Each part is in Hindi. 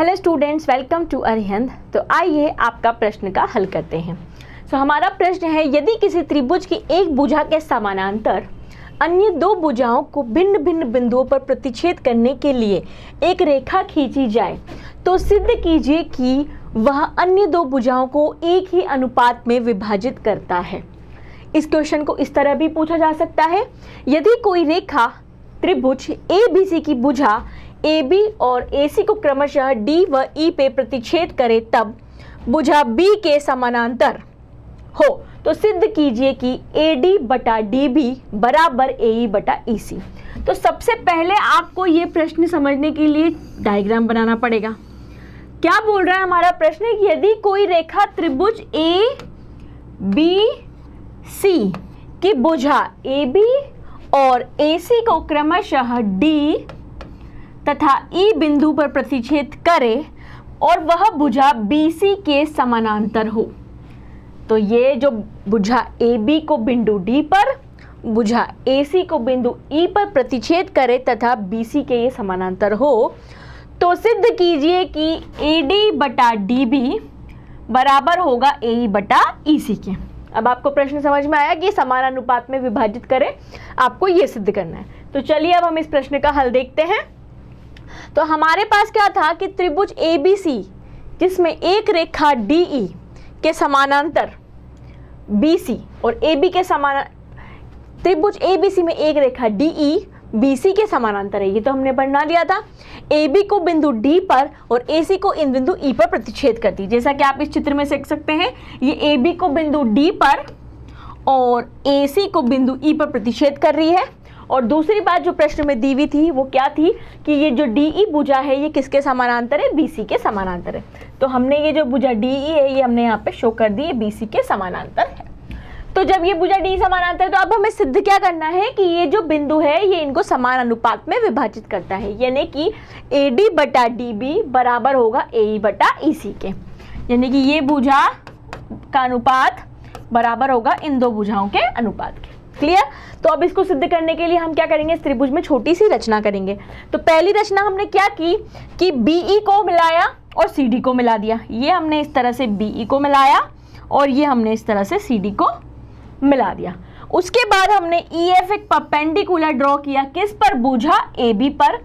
Hello students, welcome to Arihant. तो आइए आपका प्रश्न का हल करते हैं। हमारा प्रश्न है, यदि किसी त्रिभुज की एक भुजा के समानांतर अन्य दो भुजाओं को भिन्न भिन्न बिंदुओं पर प्रतिच्छेद करने के लिए एक रेखा खींची जाए तो सिद्ध कीजिए कि वह अन्य दो भुजाओं को एक ही अनुपात में विभाजित करता है। इस क्वेश्चन को इस तरह भी पूछा जा सकता है, यदि कोई रेखा त्रिभुज ABC की भुजा AB और AC को क्रमशः D व E पे प्रतिच्छेद करे तब भुजा B के समानांतर हो तो सिद्ध कीजिए कि AD बटा DB बराबर AE बटा EC। तो सबसे पहले आपको ये प्रश्न समझने के लिए डायग्राम बनाना पड़ेगा। क्या बोल रहा है हमारा प्रश्न, यदि कोई रेखा त्रिभुज ABC की भुजा AB और AC को क्रमशः D तथा E बिंदु पर प्रतिच्छेद करे और वह भुजा BC के समानांतर हो, तो ये जो भुजा AB को बिंदु D पर, भुजा AC को बिंदु E पर प्रतिच्छेद करे तथा BC के ये समानांतर हो, तो सिद्ध कीजिए कि AD बटा DB बराबर होगा AE बटा EC के। अब आपको प्रश्न समझ में आया कि समान अनुपात में विभाजित करे, आपको ये सिद्ध करना है। तो चलिए अब हम इस प्रश्न का हल देखते हैं। तो हमारे पास क्या था कि त्रिभुज ABC जिसमें एक रेखा DE के समानांतर BC और AB के त्रिभुज ABC में एक रेखा DE BC के समानांतर है, ये तो हमने बना लिया था। AB को बिंदु D पर और AC को इन बिंदु E पर प्रतिच्छेद करती, जैसा कि आप इस चित्र में देख सकते हैं। ये AB को बिंदु D पर और AC को बिंदु E पर प्रतिच्छेद कर रही है। और दूसरी बात जो प्रश्न में दी हुई थी वो क्या थी कि ये जो DE भुजा है ये किसके समानांतर है, BC के समानांतर है। तो हमने ये जो भुजा DE है ये हमने यहाँ पे शो कर दी है, BC के समानांतर है। तो जब ये भुजा D समानांतर है तो अब हमें सिद्ध क्या करना है कि ये जो बिंदु है ये इनको समान अनुपात में विभाजित करता है, यानी कि AD बटा DB बराबर होगा AE बटा EC के, यानी कि ये भुजा का अनुपात बराबर होगा इन दो भुजाओं के अनुपात के। क्लियर? तो अब इसको सिद्ध करने के लिए हम क्या करेंगे, इस त्रिभुज में छोटी सी रचना करेंगे। तो पहली रचना हमने क्या की कि BE को मिलाया और CD को मिला दिया। ये हमने इस तरह से BE को मिलाया और ये हमने इस तरह से CD को मिला दिया। उसके बाद हमने EF एक परपेंडिकुलर ड्रॉ किया, किस पर, भुजा AB पर।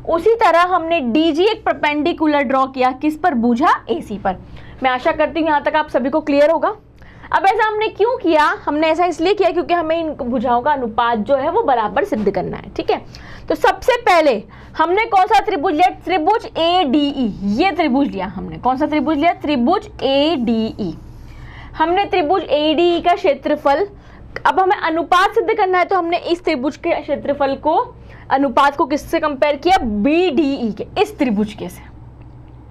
उसी तरह हमने DG एक परपेंडिकुलर ड्रॉ किया, किस पर, भुजा AC पर। मैं आशा करती हूँ यहाँ तक आप सभी को क्लियर होगा। अब ऐसा हमने क्यों किया, हमने ऐसा इसलिए किया क्योंकि हमें इन भुजाओं का अनुपात जो है वो बराबर सिद्ध करना है। ठीक है, तो सबसे पहले हमने कौन सा त्रिभुज लिया, त्रिभुज ADE। ये त्रिभुज लिया हमने, कौन सा त्रिभुज लिया, त्रिभुज ADE। हमने त्रिभुज ADE का क्षेत्रफल, अब हमें अनुपात सिद्ध करना है तो हमने इस त्रिभुज के क्षेत्रफल को, अनुपात को किससे कंपेयर किया, BDE के, इस त्रिभुज के से।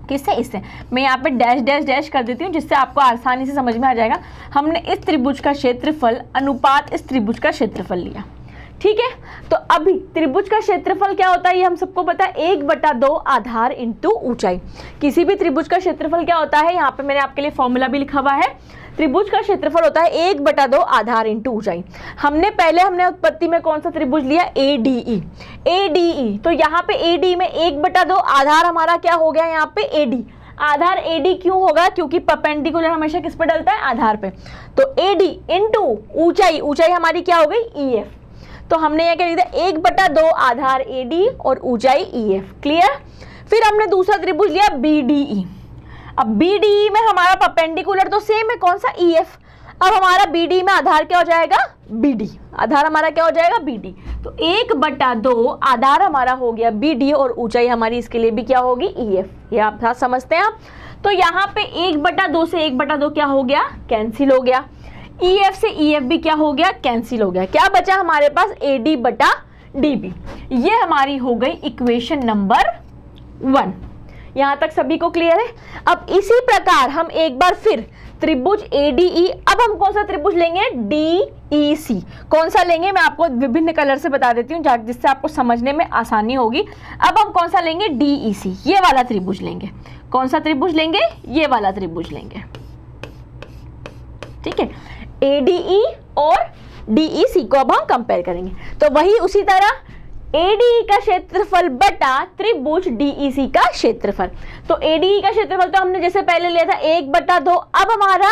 किससे, इससे। मैं यहाँ पे डैश डैश डैश कर देती हूँ जिससे आपको आसानी से समझ में आ जाएगा। हमने इस त्रिभुज का क्षेत्रफल अनुपात इस त्रिभुज का क्षेत्रफल लिया। ठीक है, तो अभी त्रिभुज का क्षेत्रफल क्या होता है ये हम सबको पता है, 1/2 आधार इंटू ऊंचाई। किसी भी त्रिभुज का क्षेत्रफल क्या होता है, यहाँ पे मैंने आपके लिए फॉर्मूला भी लिखा हुआ है। त्रिभुज का क्षेत्रफल होता है 1/2 आधार इंटू ऊंचाई। हमने उत्पत्ति में कौन सा त्रिभुज लिया, ADE। तो यहाँ पे AD में 1/2 आधार हमारा क्या हो गया, यहाँ पे AD। आधार AD क्यों होगा, क्योंकि परपेंडिकुलर हमेशा किस पर डलता है, आधार पे। तो AD इंटू ऊंचाई, ऊंचाई हमारी क्या हो गई, EF। तो हमने यह क्या लिखा, 1/2 आधार AD और ऊंचाई EF। क्लियर? फिर हमने दूसरा त्रिभुज लिया BDE। अब BDE में हमारा परपेंडिकुलर तो सेम है, कौन सा, EF। अब हमारा BD में आधार क्या हो जाएगा, BD। आधार हमारा क्या हो जाएगा, BD। तो 1/2 आधार हमारा हो गया BD और ऊंचाई हमारी इसके लिए भी क्या होगी, EF। ये आप समझते हैं आप। तो यहाँ पे 1/2 से 1/2 क्या हो गया, कैंसिल हो गया। EF से EF भी क्या हो गया, कैंसिल हो गया। क्या बचा हमारे पास, AD बटा DB। ये हमारी हो गई इक्वेशन नंबर 1। यहाँ तक सभी को क्लियर है? अब इसी प्रकार हम एक बार फिर त्रिभुज ADE, अब हम कौन सा त्रिभुज लेंगे, DEC। कौन सा लेंगे मैं आपको विभिन्न कलर से बता देती हूँ जिससे आपको समझने में आसानी होगी। अब हम कौन सा लेंगे, DEC, ये वाला त्रिभुज लेंगे। कौन सा त्रिभुज लेंगे, ये वाला त्रिभुज लेंगे। ठीक है, ADE और DEC को अब हम कंपेयर करेंगे। तो वही उसी तरह ADE का क्षेत्रफल बटा त्रिभुज DEC का क्षेत्रफल। तो ADE का क्षेत्रफल तो हमने जैसे पहले लिया था 1/2। अब हमारा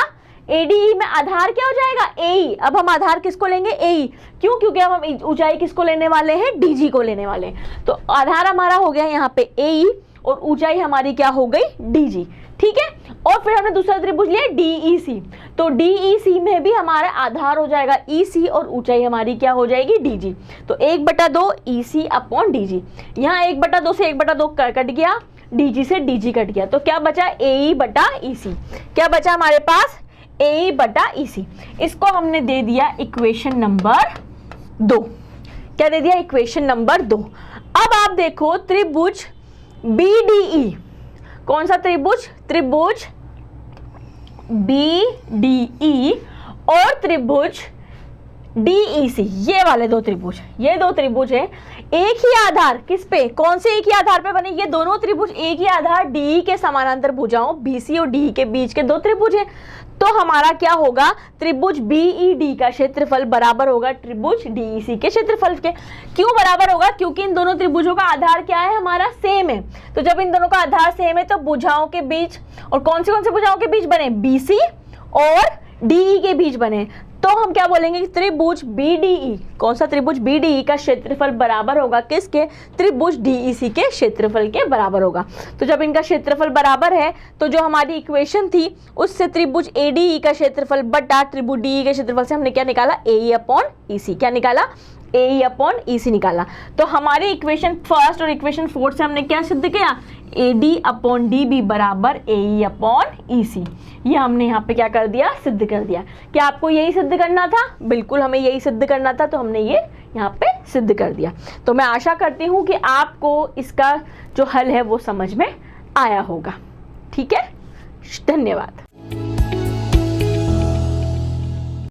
ADE में आधार क्या हो जाएगा, AE। अब हम आधार किसको लेंगे, AE। क्यों, क्योंकि अब हम ऊंचाई किसको लेने वाले हैं, DG को लेने वाले हैं। तो आधार हमारा हो गया यहाँ पे AE और ऊंचाई हमारी क्या हो गई, DG। ठीक है, और फिर हमने दूसरा त्रिभुज लिया DEC। तो DEC में भी हमारा आधार हो जाएगा EC और ऊंचाई हमारी क्या हो जाएगी, DG। तो 1/2 EC अपॉन DG। यहाँ 1/2 से 1/2 कट गया, DG से DG कट गया, तो क्या बचा, AE बटा EC। क्या बचा हमारे पास, AE बटा EC। इसको हमने दे दिया इक्वेशन नंबर 2। क्या दे दिया, इक्वेशन नंबर 2। अब आप देखो त्रिभुज BDE, कौन सा त्रिभुज, त्रिभुज BDE और त्रिभुज DEC, ये वाले दो त्रिभुज, ये दो त्रिभुज है एक ही आधार, किस पे, कौन से एक ही आधार पे बने, ये दोनों त्रिभुज एक ही आधार DE के समानांतर भुजाओं BC और DE के बीच के दो त्रिभुज है। तो हमारा क्या होगा, त्रिभुज BED का क्षेत्रफल बराबर होगा त्रिभुज DEC के क्षेत्रफल के। क्यों बराबर होगा, क्योंकि इन दोनों त्रिभुजों का आधार क्या है, हमारा सेम है। तो जब इन दोनों का आधार सेम है तो भुजाओं के बीच, और कौन से भुजाओं के बीच बने, BC और DE के बीच बने। तो हम क्या बोलेंगे, त्रिभुज BDE, कौन सा त्रिभुज BDE का क्षेत्रफल बराबर होगा किसके, त्रिभुज DEC के क्षेत्रफल के बराबर होगा। तो जब इनका क्षेत्रफल बराबर है तो जो हमारी इक्वेशन थी उससे त्रिभुज ADE का क्षेत्रफल बटा त्रिभुज DE के क्षेत्रफल से हमने क्या निकाला, AE अपॉन EC। क्या निकाला, AE अपॉन EC निकाला। तो हमारी इक्वेशन फर्स्ट और इक्वेशन फोर्थ से हमने क्या सिद्ध किया, AD अपॉन DB बराबर AE अपॉन EC। ये हमने यहाँ पे क्या कर दिया, सिद्ध कर दिया। क्या आपको यही सिद्ध करना था, बिल्कुल हमें यही सिद्ध करना था, तो हमने ये यहाँ पे सिद्ध कर दिया। तो मैं आशा करती हूँ कि आपको इसका जो हल है वो समझ में आया होगा। ठीक है, धन्यवाद।